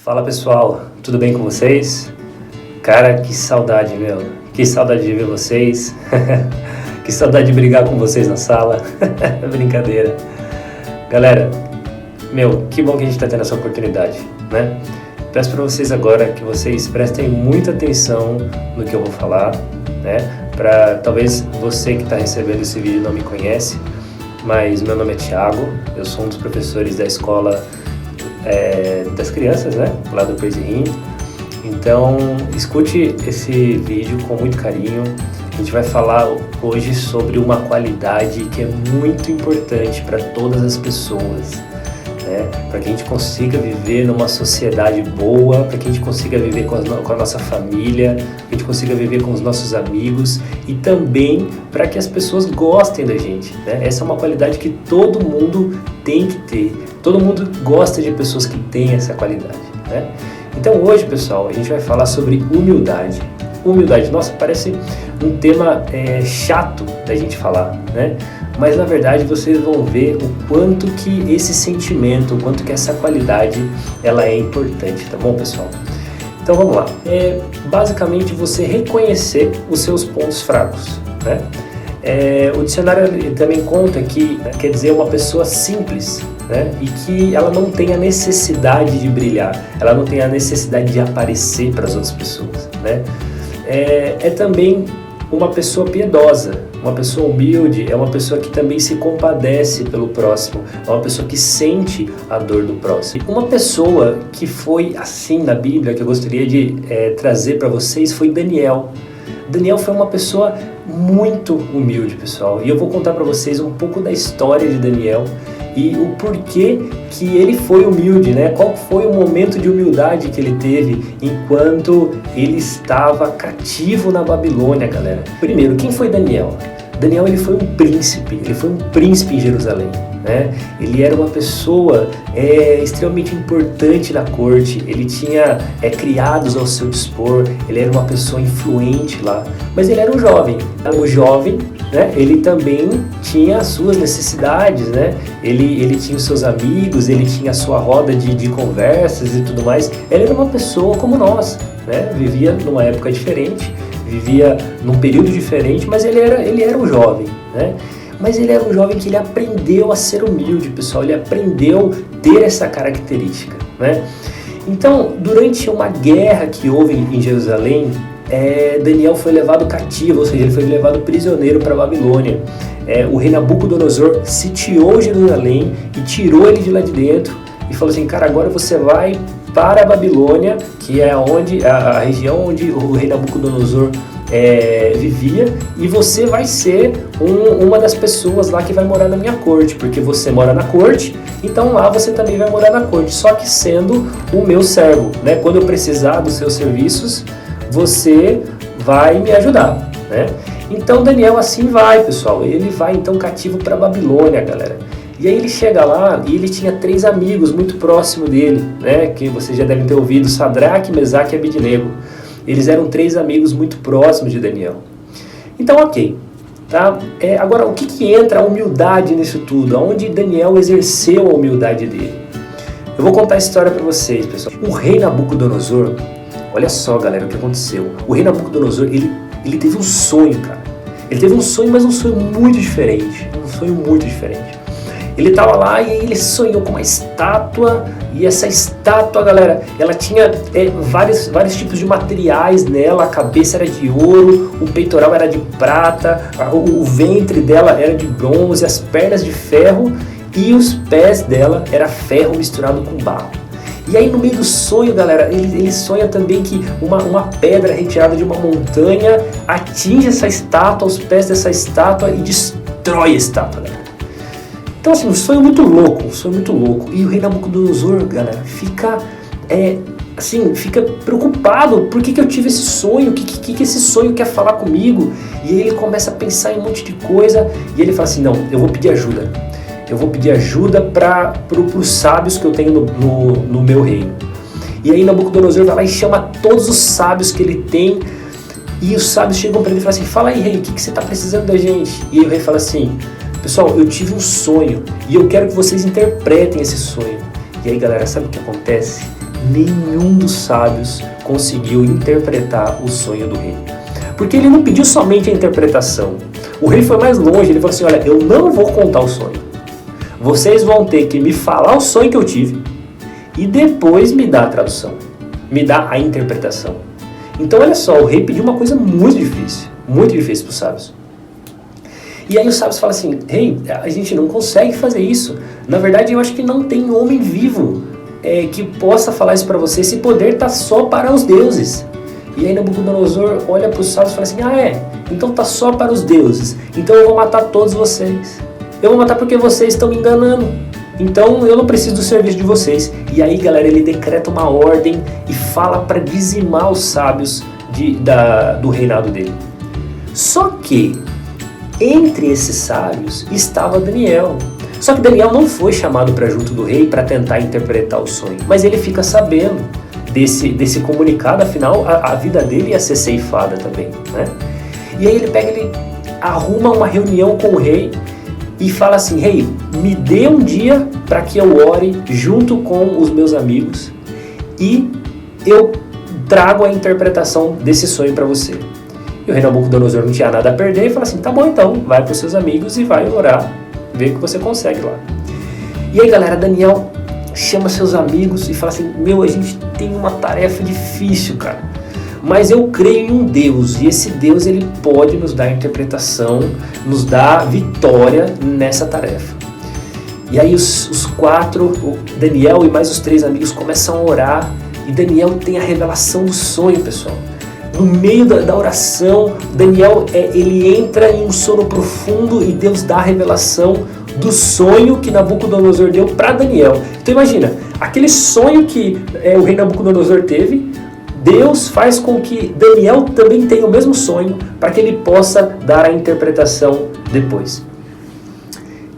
Fala pessoal, tudo bem com vocês? Cara, que saudade, meu. Que saudade de ver vocês. Que saudade de brigar com vocês na sala. Brincadeira. Galera, meu, que bom que a gente está tendo essa oportunidade, né? Peço para vocês agora que vocês prestem muita atenção no que eu vou falar, né? Talvez você que está recebendo esse vídeo não me conhece, mas meu nome é Thiago, eu sou um dos professores da escola das crianças, né? Lá do Praise Him. Então, escute esse vídeo com muito carinho. A gente vai falar hoje sobre uma qualidade que é muito importante para todas as pessoas, né? Para que a gente consiga viver numa sociedade boa, para que a gente consiga viver com a nossa família, para que a gente consiga viver com os nossos amigos e também para que as pessoas gostem da gente, né? Essa é uma qualidade que todo mundo tem que ter. Todo mundo gosta de pessoas que têm essa qualidade, né? Então hoje, pessoal, a gente vai falar sobre humildade. Humildade, nossa, parece um tema chato da gente falar, né? Mas na verdade vocês vão ver o quanto que esse sentimento, o quanto que essa qualidade, ela é importante, tá bom, pessoal? Então vamos lá. Basicamente você reconhecer os seus pontos fracos, né? O dicionário também conta que quer dizer uma pessoa simples, né? E que ela não tem a necessidade de brilhar, ela não tem a necessidade de aparecer para as outras pessoas, né? Também uma pessoa piedosa, uma pessoa humilde, é uma pessoa que também se compadece pelo próximo, é uma pessoa que sente a dor do próximo. Uma pessoa que foi assim na Bíblia, que eu gostaria de trazer para vocês, foi Daniel. Daniel foi uma pessoa muito humilde, pessoal, e eu vou contar para vocês um pouco da história de Daniel e o porquê que ele foi humilde, né? Qual foi o momento de humildade que ele teve enquanto ele estava cativo na Babilônia, galera. Primeiro, quem foi Daniel? Daniel, ele foi um príncipe em Jerusalém, né? Ele era uma pessoa extremamente importante na corte, ele tinha criados ao seu dispor, ele era uma pessoa influente lá, mas ele era um jovem. O jovem, né, ele também tinha as suas necessidades, né? Ele tinha os seus amigos, ele tinha a sua roda de conversas e tudo mais. Ele era uma pessoa como nós, né? Vivia numa época diferente, vivia num período diferente, mas ele era um jovem, né? Mas ele era um jovem que ele aprendeu a ser humilde, pessoal. Ele aprendeu a ter essa característica, né? Então, durante uma guerra que houve em Jerusalém, Daniel foi levado cativo, ou seja, ele foi levado prisioneiro para a Babilônia. O rei Nabucodonosor sitiou Jerusalém e tirou ele de lá de dentro e falou assim: cara, agora você vai para a Babilônia, que é a região onde o rei Nabucodonosor vivia, e você vai ser uma das pessoas lá que vai morar na minha corte, porque você mora na corte, então lá você também vai morar na corte, só que sendo o meu servo, né? Quando eu precisar dos seus serviços, você vai me ajudar, né? Então Daniel assim vai, pessoal, ele vai então cativo para a Babilônia, galera. E aí ele chega lá e ele tinha 3 amigos muito próximos dele, né? Que vocês já devem ter ouvido, Sadraque, Mesaque e Abednego. Eles eram 3 amigos muito próximos de Daniel. Então, ok. Tá? Agora, o que entra a humildade nisso tudo? Aonde Daniel exerceu a humildade dele? Eu vou contar a história para vocês, pessoal. O rei Nabucodonosor, olha só, galera, o que aconteceu. O rei Nabucodonosor, ele teve um sonho, cara. Ele teve um sonho, mas um sonho muito diferente. Um sonho muito diferente. Ele estava lá e ele sonhou com uma estátua, e essa estátua, galera, ela tinha vários tipos de materiais nela. A cabeça era de ouro, o peitoral era de prata, o ventre dela era de bronze, as pernas de ferro e os pés dela era ferro misturado com barro. E aí no meio do sonho, galera, ele sonha também que uma pedra retirada de uma montanha atinge essa estátua, os pés dessa estátua e destrói a estátua, galera. Então assim, um sonho muito louco. E o rei Nabucodonosor, galera, fica preocupado. Por que eu tive esse sonho? O que esse sonho quer falar comigo? E aí ele começa a pensar em um monte de coisa. E ele fala assim, não, eu vou pedir ajuda. Eu vou pedir ajuda para os sábios que eu tenho no meu reino. E aí Nabucodonosor vai lá e chama todos os sábios que ele tem. E os sábios chegam para ele e falam assim, fala aí, rei, o que você está precisando da gente? E aí o rei fala assim, pessoal, eu tive um sonho e eu quero que vocês interpretem esse sonho. E aí, galera, sabe o que acontece? nenhum dos sábios conseguiu interpretar o sonho do rei. Porque ele não pediu somente a interpretação. O rei foi mais longe, ele falou assim, olha, eu não vou contar o sonho. Vocês vão ter que me falar o sonho que eu tive e depois me dar a tradução, me dar a interpretação. Então olha só, o rei pediu uma coisa muito difícil para os sábios. E aí os sábios falam assim, rei, a gente não consegue fazer isso. Na verdade eu acho que não tem homem vivo que possa falar isso para você. Esse poder está só para os deuses. E aí Nabucodonosor olha para os sábios e fala assim, então está só para os deuses. Então eu vou matar todos vocês. Eu vou matar porque vocês estão me enganando. Então eu não preciso do serviço de vocês. E aí, galera, ele decreta uma ordem e fala para dizimar os sábios do reinado dele. Só que entre esses sábios estava Daniel. Só que Daniel não foi chamado para junto do rei para tentar interpretar o sonho. Mas ele fica sabendo desse comunicado, afinal a vida dele ia ser ceifada também, né? E aí ele arruma uma reunião com o rei e fala assim, rei, me dê um dia para que eu ore junto com os meus amigos e eu trago a interpretação desse sonho para você. E o rei Nabucodonosor não tinha nada a perder e fala assim, tá bom então, vai para os seus amigos e vai orar, vê o que você consegue lá. E aí, galera, Daniel chama seus amigos e fala assim, a gente tem uma tarefa difícil, cara, mas eu creio em um Deus, e esse Deus ele pode nos dar interpretação, nos dar vitória nessa tarefa. E aí os quatro, o Daniel e mais os 3 amigos começam a orar, e Daniel tem a revelação do sonho, pessoal. No meio da oração, Daniel ele entra em um sono profundo e Deus dá a revelação do sonho que Nabucodonosor deu para Daniel. Então imagina, aquele sonho que o rei Nabucodonosor teve, Deus faz com que Daniel também tenha o mesmo sonho para que ele possa dar a interpretação depois.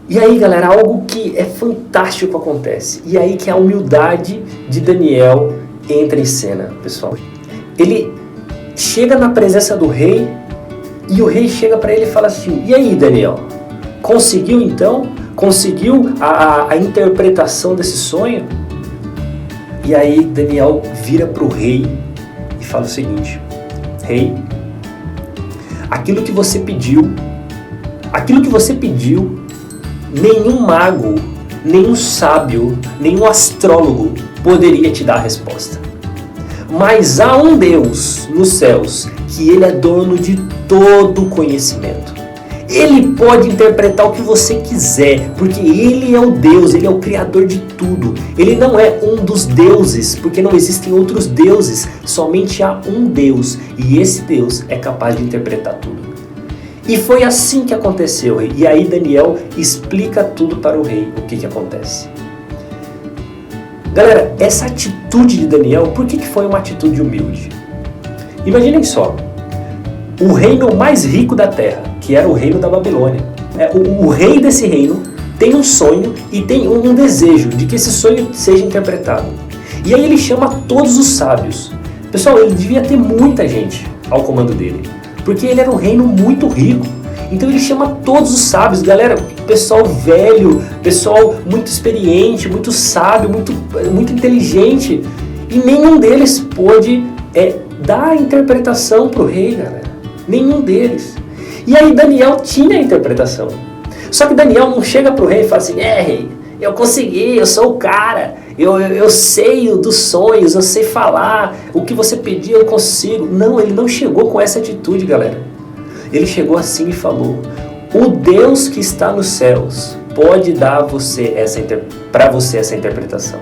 E aí, galera, algo que é fantástico acontece. E aí que a humildade de Daniel entra em cena, pessoal. Ele chega na presença do rei e o rei chega para ele e fala assim, e aí, Daniel, conseguiu então? Conseguiu a interpretação desse sonho? E aí Daniel vira para o rei e fala o seguinte, rei, aquilo que você pediu, nenhum mago, nenhum sábio, nenhum astrólogo poderia te dar a resposta. Mas há um Deus nos céus que ele é dono de todo o conhecimento. Ele pode interpretar o que você quiser, porque ele é o Deus, ele é o criador de tudo. Ele não é um dos deuses, porque não existem outros deuses, somente há um Deus, e esse Deus é capaz de interpretar tudo. E foi assim que aconteceu, rei. E aí Daniel explica tudo para o rei, o que acontece. Galera, essa atitude de Daniel, por que foi uma atitude humilde? Imaginem só, o reino mais rico da terra, que era o reino da Babilônia. O rei desse reino tem um sonho e tem um desejo de que esse sonho seja interpretado. E aí ele chama todos os sábios. Pessoal, ele devia ter muita gente ao comando dele, porque ele era um reino muito rico. Então ele chama todos os sábios, galera, pessoal velho, pessoal muito experiente, muito sábio, muito inteligente. E nenhum deles pôde dar a interpretação para o rei, galera. Nenhum deles. E aí Daniel tinha a interpretação. Só que Daniel não chega para o rei e fala assim, rei, eu consegui, eu sou o cara, eu sei dos sonhos, eu sei falar, o que você pediu eu consigo. Não, ele não chegou com essa atitude, galera. Ele chegou assim e falou, o Deus que está nos céus pode dar para você essa interpretação.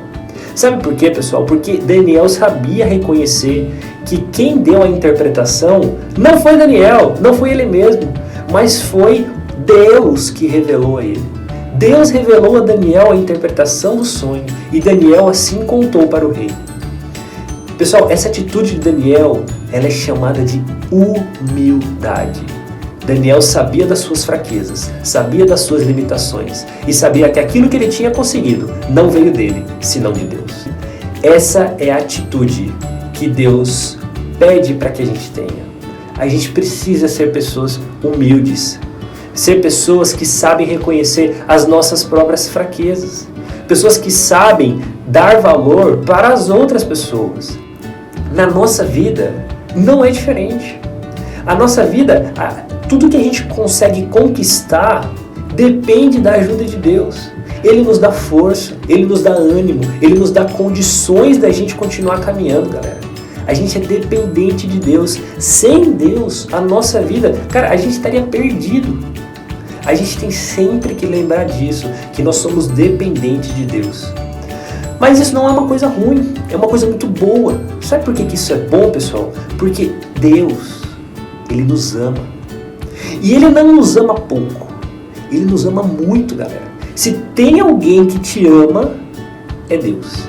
Sabe por quê, pessoal? Porque Daniel sabia reconhecer que quem deu a interpretação não foi Daniel, não foi ele mesmo, mas foi Deus que revelou a ele. Deus revelou a Daniel a interpretação do sonho e Daniel assim contou para o rei. Pessoal, essa atitude de Daniel, ela é chamada de humildade. Daniel sabia das suas fraquezas, sabia das suas limitações e sabia que aquilo que ele tinha conseguido não veio dele, senão de Deus. Essa é a atitude que Deus pede para que a gente tenha. A gente precisa ser pessoas humildes, ser pessoas que sabem reconhecer as nossas próprias fraquezas. pessoas que sabem dar valor para as outras pessoas. Na nossa vida não é diferente. A nossa vida, tudo que a gente consegue conquistar depende da ajuda de Deus. Ele nos dá força, Ele nos dá ânimo, Ele nos dá condições da gente continuar caminhando, galera. A gente é dependente de Deus. Sem Deus, a nossa vida, cara, a gente estaria perdido. A gente tem sempre que lembrar disso, que nós somos dependentes de Deus. Mas isso não é uma coisa ruim, é uma coisa muito boa. Sabe por que isso é bom, pessoal? Porque Deus, Ele nos ama. E Ele não nos ama pouco, Ele nos ama muito, galera. Se tem alguém que te ama, é Deus.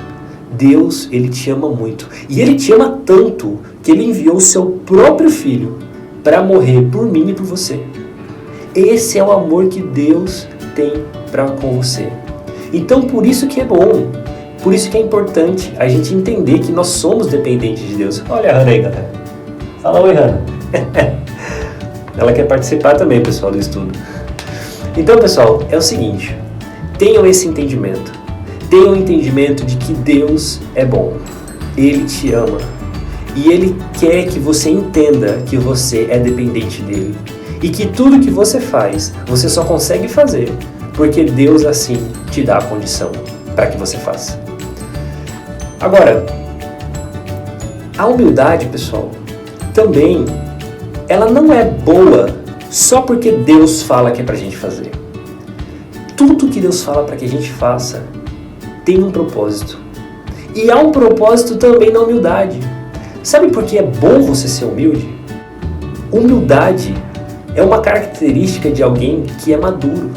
Deus, Ele te ama muito. E Ele te ama tanto que Ele enviou o seu próprio Filho para morrer por mim e por você. Esse é o amor que Deus tem com você. Então, por isso que é bom, por isso que é importante a gente entender que nós somos dependentes de Deus. Olha a Hannah aí, galera. Fala oi, Hannah. Ela quer participar também, pessoal, do estudo. Então, pessoal, é o seguinte. Tenham esse entendimento. Tenham o entendimento de que Deus é bom. Ele te ama. E Ele quer que você entenda que você é dependente dEle. E que tudo que você faz, você só consegue fazer porque Deus assim te dá a condição para que você faça. Agora, a humildade, pessoal, também, ela não é boa só porque Deus fala que é pra gente fazer. Tudo que Deus fala para que a gente faça tem um propósito. E há um propósito também na humildade. Sabe por que é bom você ser humilde? Humildade é uma característica de alguém que é maduro.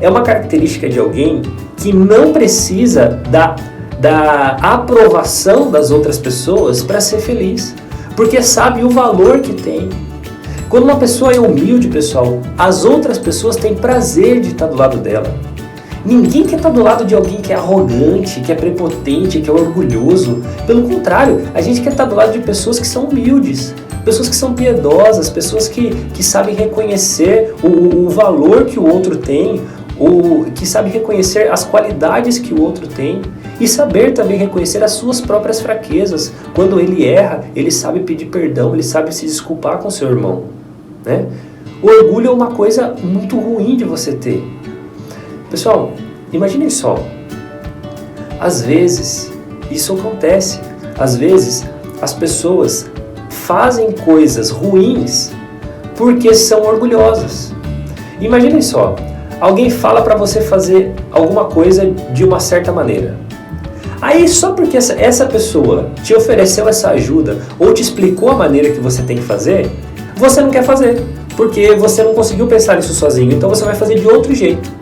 É uma característica de alguém que não precisa da aprovação das outras pessoas para ser feliz. Porque sabe o valor que tem. Quando uma pessoa é humilde, pessoal, as outras pessoas têm prazer de estar do lado dela. Ninguém quer estar do lado de alguém que é arrogante, que é prepotente, que é orgulhoso. Pelo contrário, a gente quer estar do lado de pessoas que são humildes, pessoas que são piedosas, pessoas que sabem reconhecer o valor que o outro tem, que sabem reconhecer as qualidades que o outro tem e saber também reconhecer as suas próprias fraquezas. Quando ele erra, ele sabe pedir perdão, ele sabe se desculpar com seu irmão, né? O orgulho é uma coisa muito ruim de você ter. Pessoal, imaginem só, às vezes isso acontece, às vezes as pessoas fazem coisas ruins porque são orgulhosas. Imaginem só, alguém fala para você fazer alguma coisa de uma certa maneira. Aí só porque essa pessoa te ofereceu essa ajuda ou te explicou a maneira que você tem que fazer, você não quer fazer, porque você não conseguiu pensar nisso sozinho, então você vai fazer de outro jeito.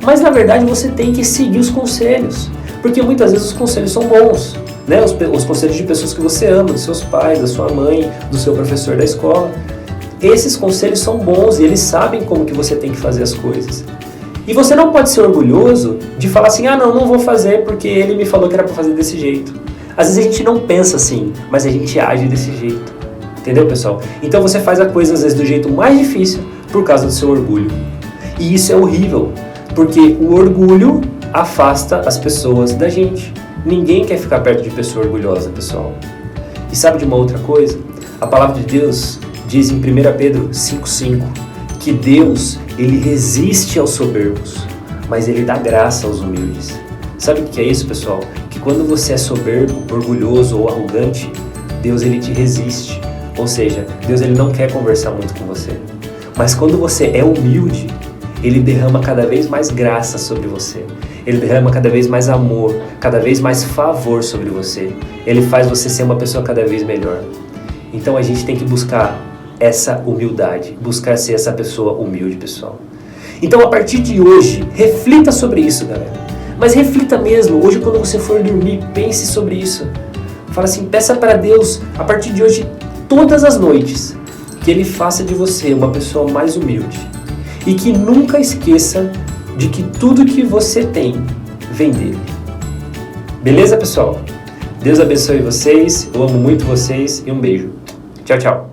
Mas na verdade você tem que seguir os conselhos, porque muitas vezes os conselhos são bons, né? Os conselhos de pessoas que você ama, dos seus pais, da sua mãe, do seu professor da escola. Esses conselhos são bons e eles sabem como que você tem que fazer as coisas. E você não pode ser orgulhoso de falar assim, não vou fazer porque ele me falou que era para fazer desse jeito. Às vezes a gente não pensa assim, mas a gente age desse jeito. Entendeu, pessoal? Então você faz a coisa às vezes do jeito mais difícil por causa do seu orgulho. E isso é horrível, porque o orgulho afasta as pessoas da gente. Ninguém quer ficar perto de pessoa orgulhosa, pessoal. E sabe de uma outra coisa? A palavra de Deus diz em 1 Pedro 5,5 que Deus, Ele resiste aos soberbos, mas Ele dá graça aos humildes. Sabe o que é isso, pessoal? Que quando você é soberbo, orgulhoso ou arrogante, Deus, Ele te resiste. Ou seja, Deus, Ele não quer conversar muito com você. Mas quando você é humilde, Ele derrama cada vez mais graça sobre você. Ele derrama cada vez mais amor, cada vez mais favor sobre você. Ele faz você ser uma pessoa cada vez melhor. Então a gente tem que buscar essa humildade, buscar ser essa pessoa humilde, pessoal. Então a partir de hoje, reflita sobre isso, galera. Mas reflita mesmo, hoje quando você for dormir, pense sobre isso. Fala assim, peça para Deus, a partir de hoje, todas as noites, que Ele faça de você uma pessoa mais humilde. E que nunca esqueça de que tudo que você tem vem dele. Beleza, pessoal? Deus abençoe vocês, eu amo muito vocês e um beijo. Tchau, tchau.